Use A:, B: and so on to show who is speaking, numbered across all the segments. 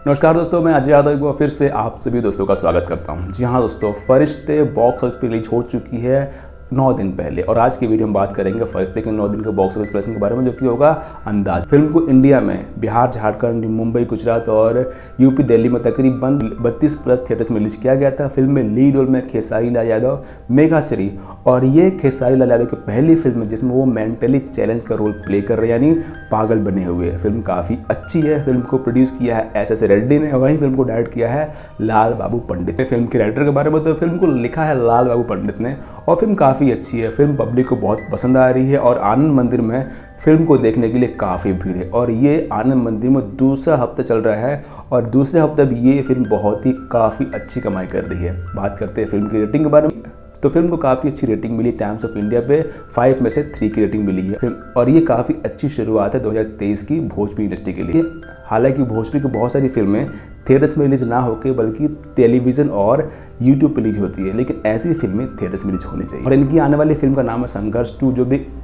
A: नमस्कार दोस्तों, मैं अजय यादव एक बार फिर से आप सभी दोस्तों का स्वागत करता हूं। जी हाँ दोस्तों, फरिश्ते बॉक्स ऑफिस पर रिलीज हो चुकी है 9 दिन पहले और आज की वीडियो में बात करेंगे फरिश्ते के 9 दिन के बॉक्स ऑफिस कलेक्शन के बारे में, जो कि होगा अंदाज। फिल्म को इंडिया में बिहार, झारखंड, मुंबई, गुजरात और यूपी, दिल्ली में तकरीबन 32+ थिएटर्स में रिलीज किया गया था। फिल्म में लीड रोल में खेसारी लाल यादव, मेघा श्री, और ये खेसारी लाल यादव की पहली फिल्म है जिसमें वो मेंटली चैलेंज का रोल प्ले कर रहे हैं, यानी पागल बने हुए हैं। फिल्म काफ़ी अच्छी है। फिल्म को प्रोड्यूस किया है एस रेड्डी ने, वहीं फिल्म को डायरेक्ट किया है लाल बाबू पंडित ने। फिल्म के राइटर के बारे में तो फिल्म को लिखा है लाल बाबू पंडित ने और फिल्म काफ़ी अच्छी है। फिल्म पब्लिक को बहुत पसंद आ रही है और आनंद मंदिर में फिल्म को देखने के लिए काफ़ी भीड़ है और ये आनंद मंदिर में दूसरा हफ्ता चल रहा है और दूसरे हफ्ते भी ये फिल्म बहुत ही काफ़ी अच्छी कमाई कर रही है। बात करते हैं फिल्म की रेटिंग के बारे में, तो फिल्म को काफ़ी अच्छी रेटिंग मिली। टाइम्स ऑफ इंडिया पे 5 में से 3 की रेटिंग मिली है फिल्म, और ये काफ़ी अच्छी शुरुआत है 2023 की भोजपुरी इंडस्ट्री के लिए। हालांकि भोजपुरी की बहुत सारी फिल्में थिएटर्स में रिलीज ना होकर बल्कि टेलीविज़न और यूट्यूब पर रिलीज होती है, लेकिन ऐसी फिल्में थिएटर्स में रिलीज होनी चाहिए। और इनकी आने वाली फिल्म का नाम है संघर्ष 2,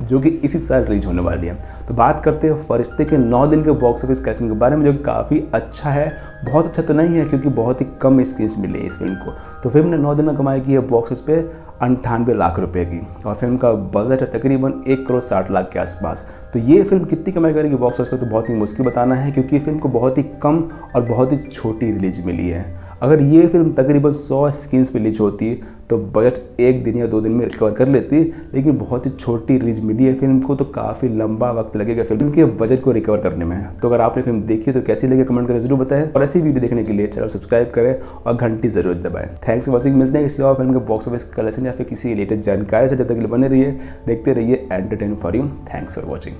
A: जो कि इसी साल रिलीज होने वाली है। तो बात करते हैं फरिश्ते के 9 दिन के बॉक्स ऑफिस कलेक्शन के बारे में, जो कि काफ़ी अच्छा है। बहुत अच्छा तो नहीं है क्योंकि बहुत ही कम स्क्रीन्स मिले इस फिल्म को। तो फिल्म ने 9 दिन में कमाई की है बॉक्स ऑफिस पे 98 लाख रुपए की और फिल्म का बजट है तकरीबन 1 करोड़ 60 लाख के आसपास। तो ये फिल्म कितनी कमाई करेगी बॉक्स ऑफिस पर तो बहुत ही मुश्किल बताना है, क्योंकि फिल्म को बहुत ही कम और बहुत ही छोटी रिलीज मिली है। अगर ये फिल्म तकरीबन 100 स्क्रीन्स पर रिलीज होती तो बजट 1 दिन या 2 दिन में रिकवर कर लेती, लेकिन बहुत ही छोटी रिलीज मिली है फिल्म को, तो काफ़ी लंबा वक्त लगेगा फिल्म के बजट को रिकवर करने में। तो अगर आपने फिल्म देखी तो कैसी लगी कमेंट करके जरूर बताएं और ऐसी वीडियो देखने के लिए चैनल सब्सक्राइब करें और घंटी जरूर दबाएं। Thanks for watching. मिलते हैं किसी और फिल्म के बॉक्स ऑफिस कलेक्शन या फिर किसी रिलेटेड जानकारी से। जब तक बने रहिए, देखते रहिए entertain for you. Thanks for watching.